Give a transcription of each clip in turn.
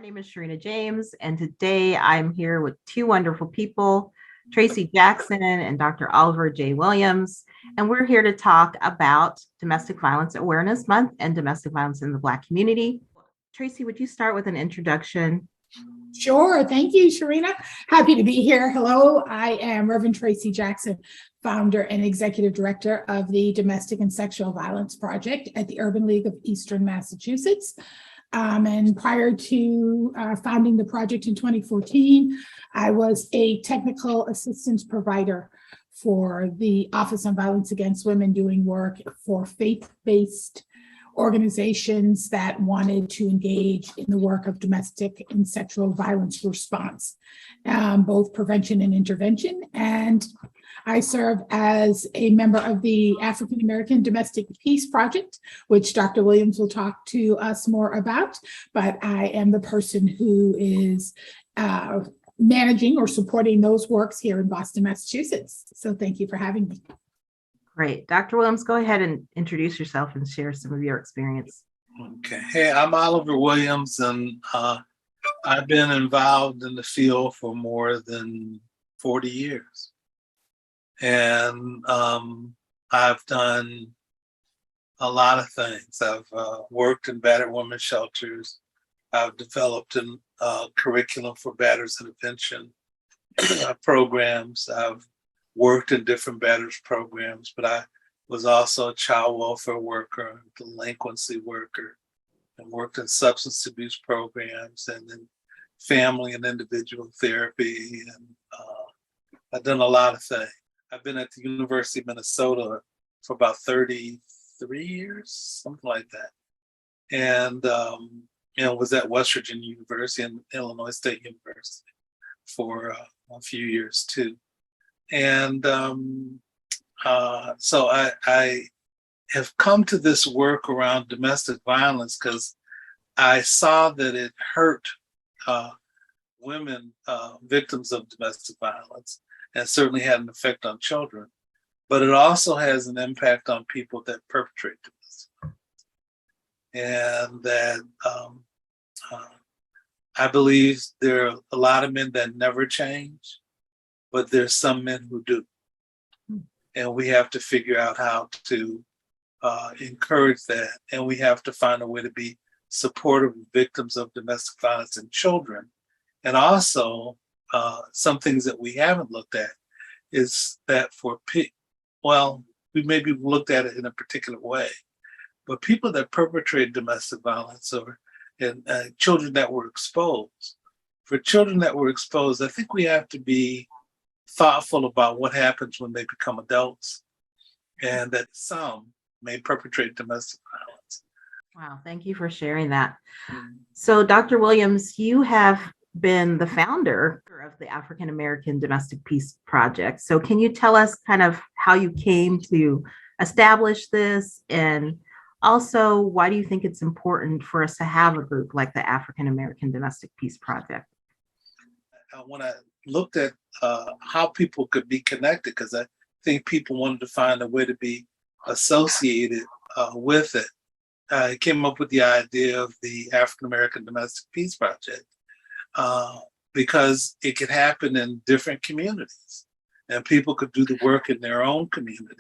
name is Sharina James, and today I'm here with two wonderful people, Traci Jackson and Dr. Oliver J. Williams. And we're here to talk about Domestic Violence Awareness Month and domestic violence in the Black community. Traci, would you start with an introduction? Sure. Thank you, Sharina. Happy to be here. Hello, I am Reverend Traci Jackson, founder and executive director of the Domestic and Sexual Violence Project at the Urban League of Eastern Massachusetts. And prior to founding the project in 2014, I was a technical assistance provider for the Office on Violence Against Women, doing work for faith-based organizations that wanted to engage in the work of domestic and sexual violence response, both prevention and intervention. And I serve as a member of the African American Domestic Peace Project, which Dr. Williams will talk to us more about, but I am the person who is managing or supporting those works here in Boston, Massachusetts. So thank you for having me. Great. Dr. Williams, go ahead and introduce yourself and share some of your experience. Okay. Hey, I'm Oliver Williams, and I've been involved in the field for more than 40 years. And I've done a lot of things. I've worked in battered women's shelters. I've developed a curriculum for batters intervention programs. I've worked in different batters programs, but I was also a child welfare worker, delinquency worker, and worked in substance abuse programs and in family and individual therapy. And I've done a lot of things. I've been at the University of Minnesota for about 33 years, something like that. And was at West Virginia University and Illinois State University for a few years too. And so I have come to this work around domestic violence because I saw that it hurt women, victims of domestic violence, and certainly had an effect on children. But it also has an impact on people that perpetrate domestic violence. And that I believe there are a lot of men that never change, but there's some men who do. And we have to figure out how to encourage that. And we have to find a way to be supportive of victims of domestic violence and children. And also, some things that we haven't looked at is that we maybe looked at it in a particular way, but people that perpetrate domestic violence and children that were exposed, for children that were exposed, I think we have to be thoughtful about what happens when they become adults, and that some may perpetrate domestic violence. Wow, thank you for sharing that. So, Dr. Williams, you have been the founder of the African American Domestic Peace Project. So can you tell us kind of how you came to establish this, and also why do you think it's important for us to have a group like the African American Domestic Peace Project? When I looked at how people could be connected, because I think people wanted to find a way to be associated with it, I came up with the idea of the African American Domestic Peace Project. Because it could happen in different communities, and people could do the work in their own community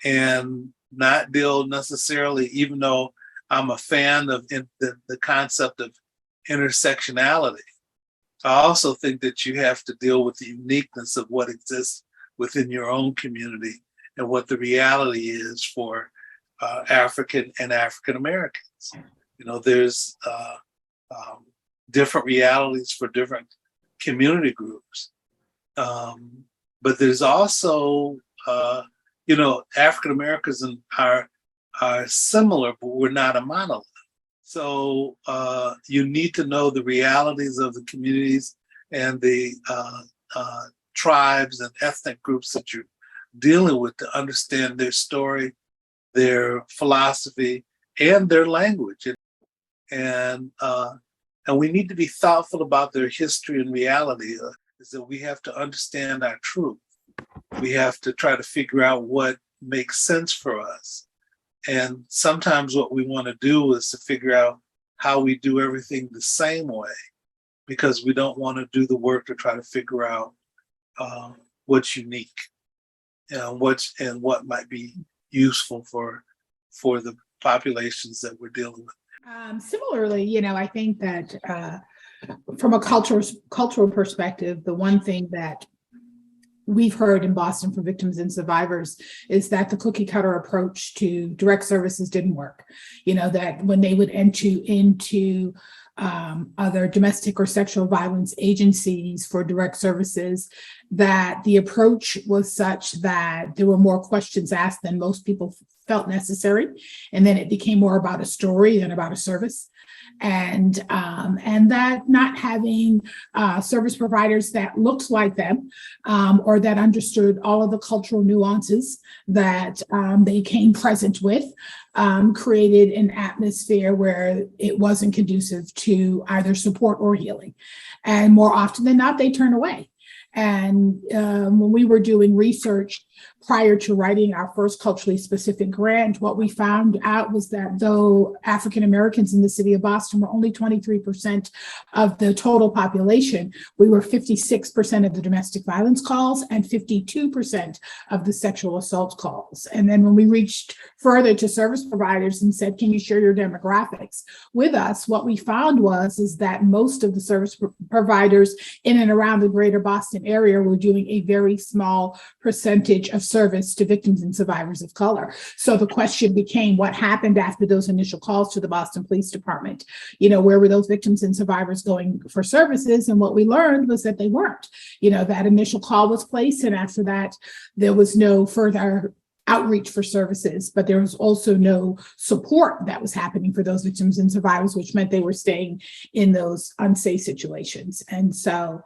and not deal necessarily, even though I'm a fan of the concept of intersectionality, I also think that you have to deal with the uniqueness of what exists within your own community and what the reality is for African and African Americans. There's different realities for different community groups. But there's also, African Americans are similar, but we're not a monolith. So you need to know the realities of the communities and the tribes and ethnic groups that you're dealing with to understand their story, their philosophy, and their language. And we need to be thoughtful about their history and reality, is that we have to understand our truth. We have to try to figure out what makes sense for us. And sometimes what we want to do is to figure out how we do everything the same way, because we don't want to do the work to try to figure out what's unique and what might be useful for the populations that we're dealing with. Similarly, I think that from a cultural perspective, the one thing that we've heard in Boston for victims and survivors is that the cookie cutter approach to direct services didn't work. That when they would enter into other domestic or sexual violence agencies for direct services, that the approach was such that there were more questions asked than most people felt necessary. And then it became more about a story than about a service. And that not having service providers that looked like them or that understood all of the cultural nuances that they came present with created an atmosphere where it wasn't conducive to either support or healing. And more often than not, they turn away. And when we were doing research prior to writing our first culturally specific grant, what we found out was that though African Americans in the city of Boston were only 23% of the total population, we were 56% of the domestic violence calls and 52% of the sexual assault calls. And then when we reached further to service providers and said, can you share your demographics with us? What we found is that most of the service providers in and around the greater Boston area were doing a very small percentage of service to victims and survivors of color. So the question became, what happened after those initial calls to the Boston Police Department? Where were those victims and survivors going for services? And what we learned was that they weren't. That initial call was placed, and after that, there was no further outreach for services, but there was also no support that was happening for those victims and survivors, which meant they were staying in those unsafe situations. And so,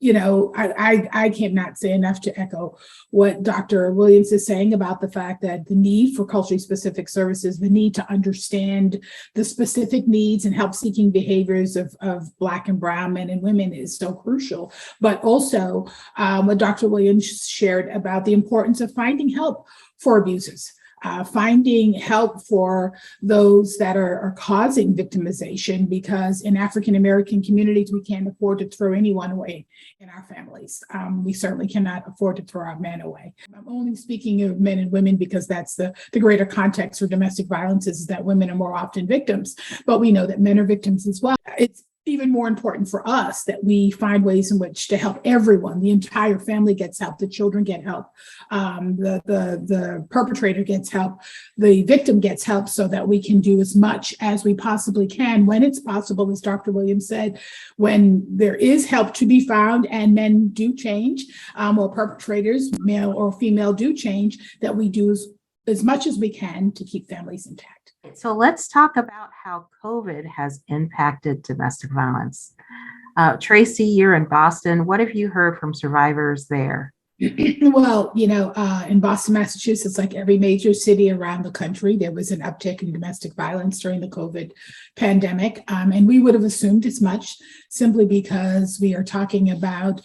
I cannot say enough to echo what Dr. Williams is saying about the fact that the need for culturally specific services, the need to understand the specific needs and help-seeking behaviors of Black and Brown men and women is so crucial. But also what Dr. Williams shared about the importance of finding help for abusers. Finding help for those that are causing victimization, because in African American communities, we can't afford to throw anyone away in our families. We certainly cannot afford to throw our men away. I'm only speaking of men and women because that's the greater context for domestic violence is that women are more often victims, but we know that men are victims as well. It's even more important for us that we find ways in which to help everyone. The entire family gets help, the children get help, the perpetrator gets help, the victim gets help, so that we can do as much as we possibly can when it's possible, as Dr. Williams said, when there is help to be found and men do change, or perpetrators, male or female, do change, that we do as much as we can to keep families intact. So let's talk about how COVID has impacted domestic violence. Traci, you're in Boston. What have you heard from survivors there? Well, in Boston, Massachusetts, like every major city around the country, there was an uptick in domestic violence during the COVID pandemic. And we would have assumed as much simply because we are talking about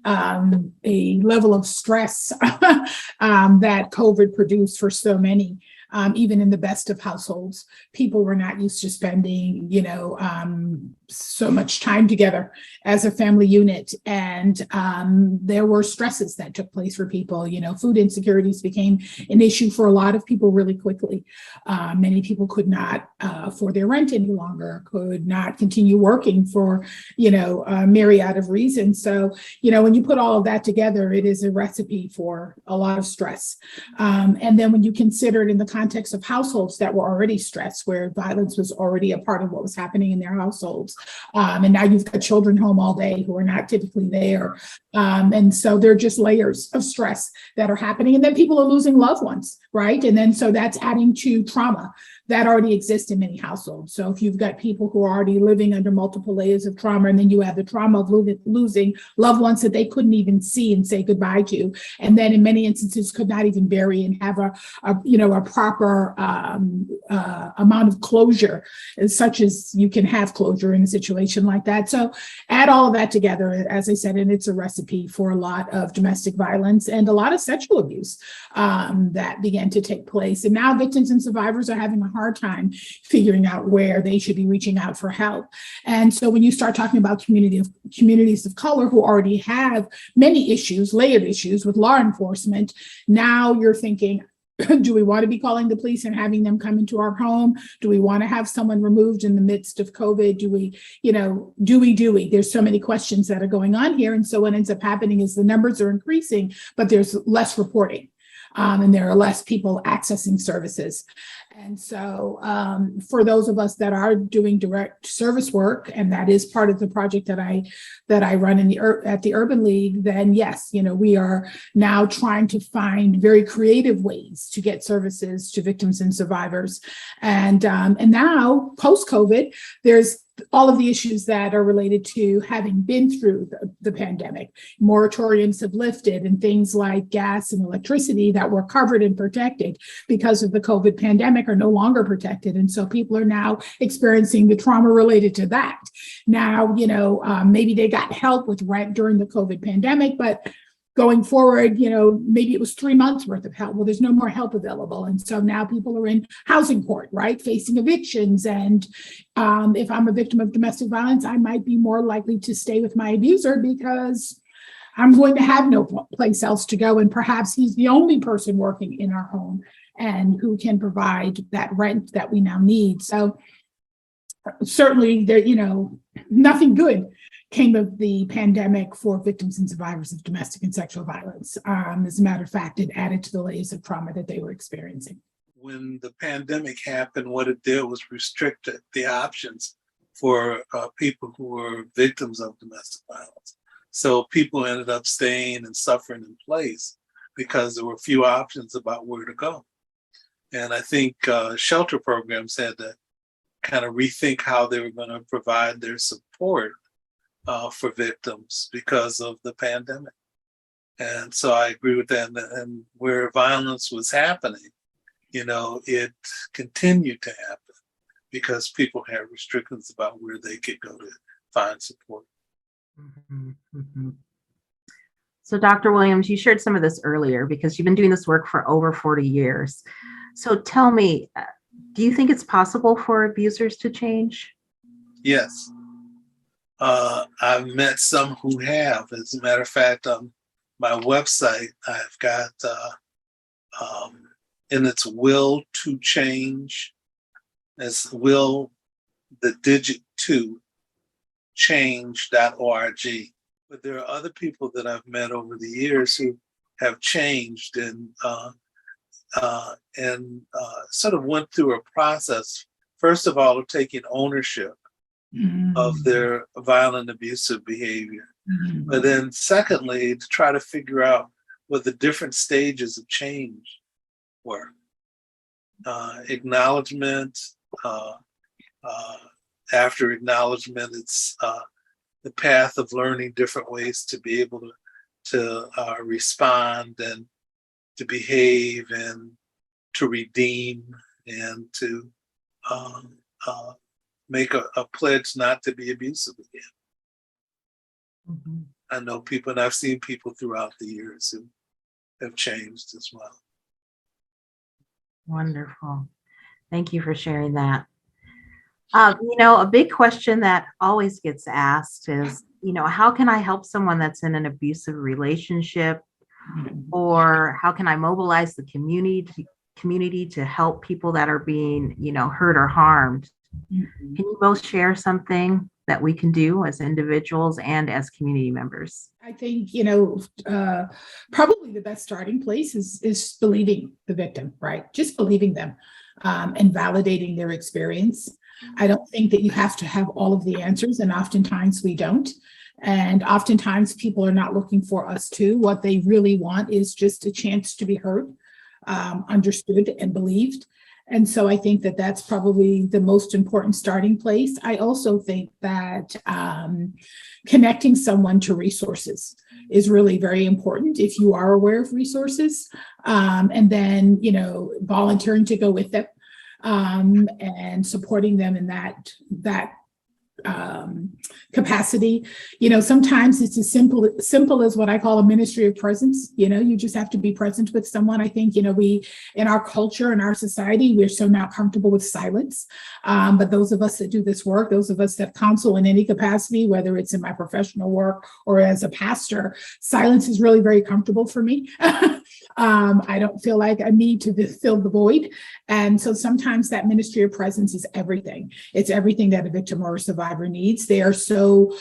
a level of stress that COVID produced for so many. Even in the best of households, people were not used to spending, so much time together as a family unit. And there were stresses that took place for people. Food insecurities became an issue for a lot of people really quickly. Many people could not afford their rent any longer, could not continue working for, a myriad of reasons. So, when you put all of that together, it is a recipe for a lot of stress. And then when you consider it in the context of households that were already stressed, where violence was already a part of what was happening in their households. And now you've got children home all day who are not typically there. And so there are just layers of stress that are happening. And then people are losing loved ones, right? And then so that's adding to trauma that already exists in many households. So if you've got people who are already living under multiple layers of trauma, and then you have the trauma of losing loved ones that they couldn't even see and say goodbye to, and then in many instances could not even bury and have a proper amount of closure, such as you can have closure in a situation like that. So add all of that together, as I said, and it's a recipe recipe for a lot of domestic violence and a lot of sexual abuse that began to take place. And now victims and survivors are having a hard time figuring out where they should be reaching out for help. And so when you start talking about communities of color who already have many issues, layered issues with law enforcement, now you're thinking, do we want to be calling the police and having them come into our home? Do we want to have someone removed in the midst of COVID? Do we? There's so many questions that are going on here. And so what ends up happening is the numbers are increasing, but there's less reporting. And there are less people accessing services. And so for those of us that are doing direct service work, and that is part of the project that I run at the Urban League, then yes, we are now trying to find very creative ways to get services to victims and survivors. And now post-COVID, there's all of the issues that are related to having been through the pandemic. Moratoriums have lifted, and things like gas and electricity that were covered and protected because of the COVID pandemic are no longer protected. And so people are now experiencing the trauma related to that. Now, maybe they got help with rent during the COVID pandemic, but going forward, maybe it was 3 months worth of help. Well, there's no more help available. And so now people are in housing court, right? Facing evictions. And if I'm a victim of domestic violence, I might be more likely to stay with my abuser because I'm going to have no place else to go. And perhaps he's the only person working in our home and who can provide that rent that we now need. So certainly there, nothing good came of the pandemic for victims and survivors of domestic and sexual violence. As a matter of fact, it added to the layers of trauma that they were experiencing. When the pandemic happened, what it did was restricted the options for people who were victims of domestic violence. So people ended up staying and suffering in place because there were few options about where to go. And I think shelter programs had to kind of rethink how they were going to provide their support for victims because of the pandemic. And so I agree with that. And where violence was happening, it continued to happen because people had restrictions about where they could go to find support. Mm-hmm, mm-hmm. So Dr. Williams, you shared some of this earlier because you've been doing this work for over 40 years. So tell me, do you think it's possible for abusers to change? Yes. I've met some who have. As a matter of fact, on my website, I've got in its will to change, as will the digit 2 change.org. But there are other people that I've met over the years who have changed and sort of went through a process, first of all, of taking ownership of their violent, abusive behavior. But then secondly, to try to figure out what the different stages of change were. Acknowledgement, after acknowledgement, it's the path of learning different ways to be able to respond and to behave and to redeem and to make a pledge not to be abusive again. Mm-hmm. I know people, and I've seen people throughout the years who have changed as well. Wonderful. Thank you for sharing that. A big question that always gets asked is, how can I help someone that's in an abusive relationship? Or how can I mobilize the community to help people that are being, hurt or harmed? Mm-hmm. Can you both share something that we can do as individuals and as community members? I think, probably the best starting place is believing the victim, right? Just believing them and validating their experience. I don't think that you have to have all of the answers, and oftentimes we don't. And oftentimes people are not looking for us to. What they really want is just a chance to be heard, understood, and believed. And so I think that that's probably the most important starting place. I also think that connecting someone to resources is really very important if you are aware of resources, and then, volunteering to go with them and supporting them in that capacity. Sometimes it's as simple as what I call a ministry of presence. You just have to be present with someone. I think, we, in our culture, in our society, we're so not comfortable with silence. But those of us that do this work, those of us that counsel in any capacity, whether it's in my professional work or as a pastor, silence is really very comfortable for me. I don't feel like I need to fill the void. And so sometimes that ministry of presence is everything. It's everything that a victim or a survivor needs. They are so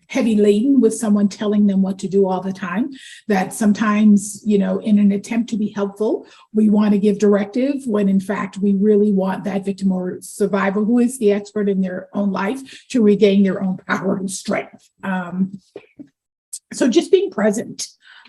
heavy laden with someone telling them what to do all the time that sometimes, in an attempt to be helpful, we want to give directive when in fact we really want that victim or survivor, who is the expert in their own life, to regain their own power and strength. So just being present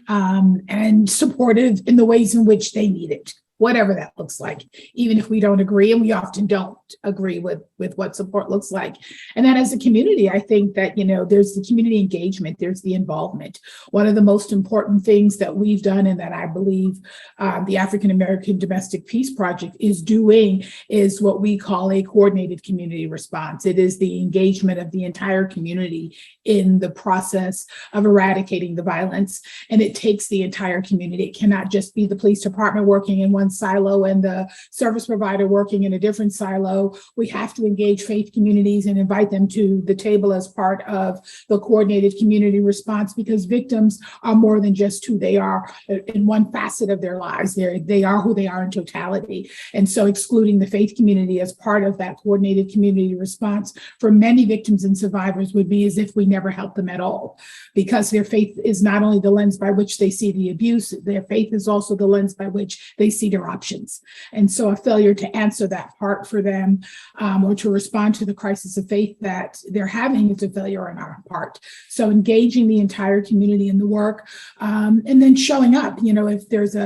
and supportive in the ways in which they need it, whatever that looks like, even if we don't agree, and we often don't agree with what support looks like. And then as a community, I think that, there's the community engagement, there's the involvement. One of the most important things that we've done, and that I believe the African American Domestic Peace Project is doing, is what we call a coordinated community response. It is the engagement of the entire community in the process of eradicating the violence. And it takes the entire community. It cannot just be the police department working in one silo and the service provider working in a different silo. We have to engage faith communities and invite them to the table as part of the coordinated community response, because victims are more than just who they are in one facet of their lives. They are who they are in totality. And so excluding the faith community as part of that coordinated community response for many victims and survivors would be as if we never helped them at all, because their faith is not only the lens by which they see the abuse, their faith is also the lens by which they see their options. And so a failure to answer that part for them, or to respond to the crisis of faith that they're having, is a failure on our part. So engaging the entire community in the work, and then showing up, if there's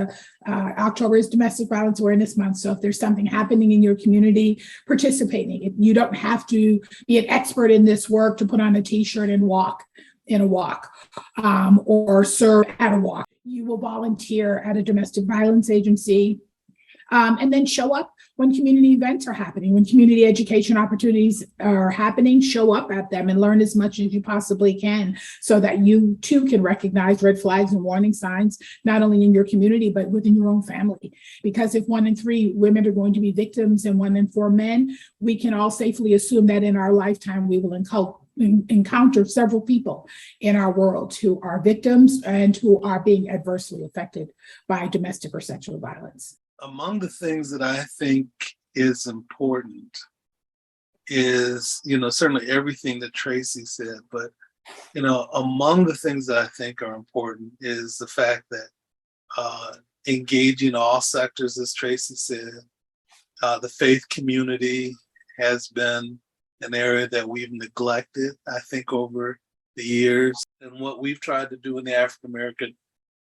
October is Domestic Violence Awareness Month. So if there's something happening in your community, participating. You don't have to be an expert in this work to put on a t-shirt and walk in a walk, or serve at a walk. You will volunteer at a domestic violence agency, and then show up when community events are happening, when community education opportunities are happening. Show up at them and learn as much as you possibly can, so that you too can recognize red flags and warning signs, not only in your community, but within your own family. Because if 1 in 3 women are going to be victims and 1 in 4 men, we can all safely assume that in our lifetime, we will encounter several people in our world who are victims and who are being adversely affected by domestic or sexual violence. Among the things that I think is important is, certainly everything that Traci said, but, among the things that I think are important is the fact that engaging all sectors, as Traci said, the faith community has been an area that we've neglected, I think, over the years. And what we've tried to do in the African American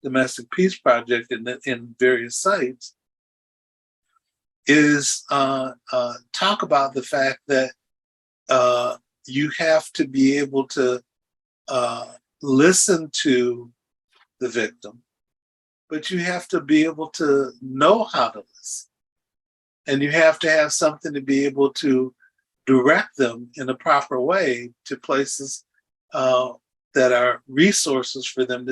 Domestic Peace Project in various sites is talk about the fact that you have to be able to listen to the victim, but you have to be able to know how to listen. And you have to have something to be able to direct them in a proper way to places that are resources for them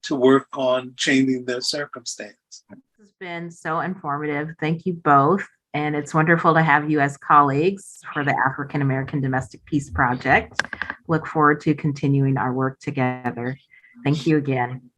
to work on changing their circumstance. This has been so informative. Thank you both. And it's wonderful to have you as colleagues for the African American Domestic Peace Project. Look forward to continuing our work together. Thank you again.